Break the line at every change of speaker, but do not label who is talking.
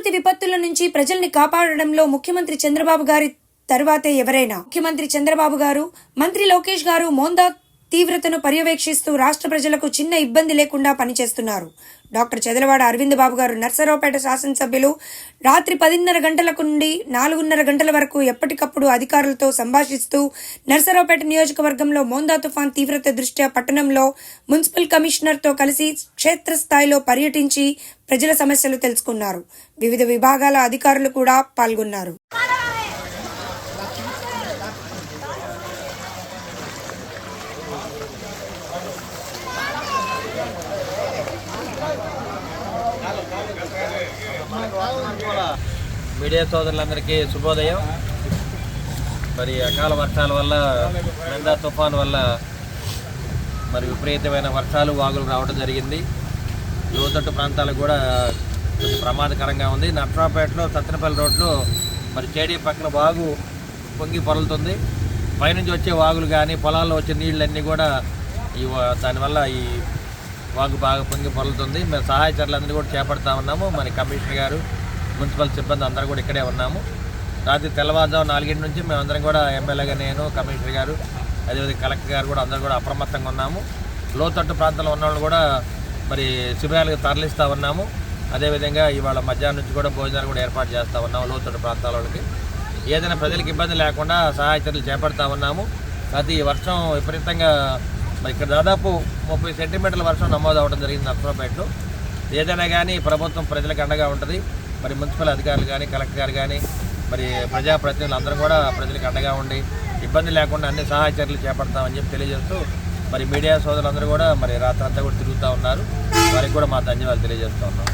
ప్రకృతి విపత్తుల నుంచి ప్రజల్ని కాపాడడంలో ముఖ్యమంత్రి చంద్రబాబు గారి తర్వాతే ఎవరైనా. ముఖ్యమంత్రి చంద్రబాబు గారు, మంత్రి లోకేష్ గారు మోందా తీవ్రతను పర్యవేక్షిస్తూ రాష్ట్ర ప్రజలకు చిన్న ఇబ్బంది లేకుండా పనిచేస్తున్నారు. డాక్టర్ చదలవాడ అరవింద్ బాబు గారు నర్సరావుపేట శాసనసభ్యులు రాత్రి 10:30 గంటలకు నుండి 4:30 గంటల వరకు ఎప్పటికప్పుడు అధికారులతో సంభాషిస్తూ నర్సరావుపేట నియోజకవర్గంలో మోందా తుఫాన్ తీవ్రత దృష్ట్యా పట్టణంలో మున్సిపల్ కమిషనర్తో కలిసి క్షేత్రస్థాయిలో పర్యటించి ప్రజల సమస్యలు తెలుసుకున్నారు. వివిధ విభాగాల అధికారులు కూడా పాల్గొన్నారు.
మీడియా సోదరులందరికీ శుభోదయం. మరి అకాల వర్షాల వల్ల, మోందా తుఫాన్ వల్ల మరి విపరీతమైన వర్షాలు, వాగులు రావడం జరిగింది. లోతట్టు ప్రాంతాలకు కూడా కొంచెం ప్రమాదకరంగా ఉంది. నర్సరావుపేటలో సత్తెనపల్లి రోడ్లో మరి చేడి పక్కన వాగు పొంగి పొరలుతుంది. పైనుంచి వచ్చే వాగులు కానీ పొలాల్లో వచ్చే నీళ్ళన్నీ కూడా దానివల్ల ఈ వాగు బాగా పొంగి పొరలుతుంది. మేము సహాయ చర్యలందరూ కూడా చేపడతా ఉన్నాము. మరి కమిషనర్ గారు, మున్సిపల్ సిబ్బంది అందరూ కూడా ఇక్కడే ఉన్నాము. రాత్రి తెల్లవారుజాము 4 నుంచి మేమందరం కూడా, ఎమ్మెల్యేగా నేను, కమిషనర్ గారు, అదేవిధంగా కలెక్టర్ గారు కూడా అందరూ కూడా అప్రమత్తంగా ఉన్నాము. లోతట్టు ప్రాంతంలో ఉన్న వాళ్ళు కూడా మరి శిబిరాలకు తరలిస్తూ ఉన్నాము. అదేవిధంగా ఇవాళ మధ్యాహ్నం నుంచి కూడా భోజనాలు కూడా ఏర్పాటు చేస్తూ ఉన్నాము. లోతట్టు ప్రాంతాల వాళ్ళకి ఏదైనా ప్రజలకు ఇబ్బంది లేకుండా సహాయ చర్యలు చేపడతా ఉన్నాము. అది వర్షం విపరీతంగా మరి ఇక్కడ దాదాపు 30 సెంటీమీటర్ల వర్షం నమోదు అవ్వడం జరిగింది నర్సరావుపేటలో. ఏదైనా కానీ ప్రభుత్వం ప్రజలకు అండగా ఉంటుంది. మరి మున్సిపల్ అధికారులు కానీ, కలెక్టర్ గారు కానీ, మరి ప్రజాప్రతినిధులు అందరూ కూడా ప్రజలకు అండగా ఉండి ఇబ్బంది లేకుండా అన్ని సహాయ చర్యలు చేపడతామని చెప్పి తెలియజేస్తూ, మరి మీడియా సోదరులందరూ కూడా మరి రాత్రంతా కూడా తిరుగుతూ ఉన్నారు. వారికి కూడా మా ధన్యవాదాలు తెలియజేస్తూ ఉన్నాం.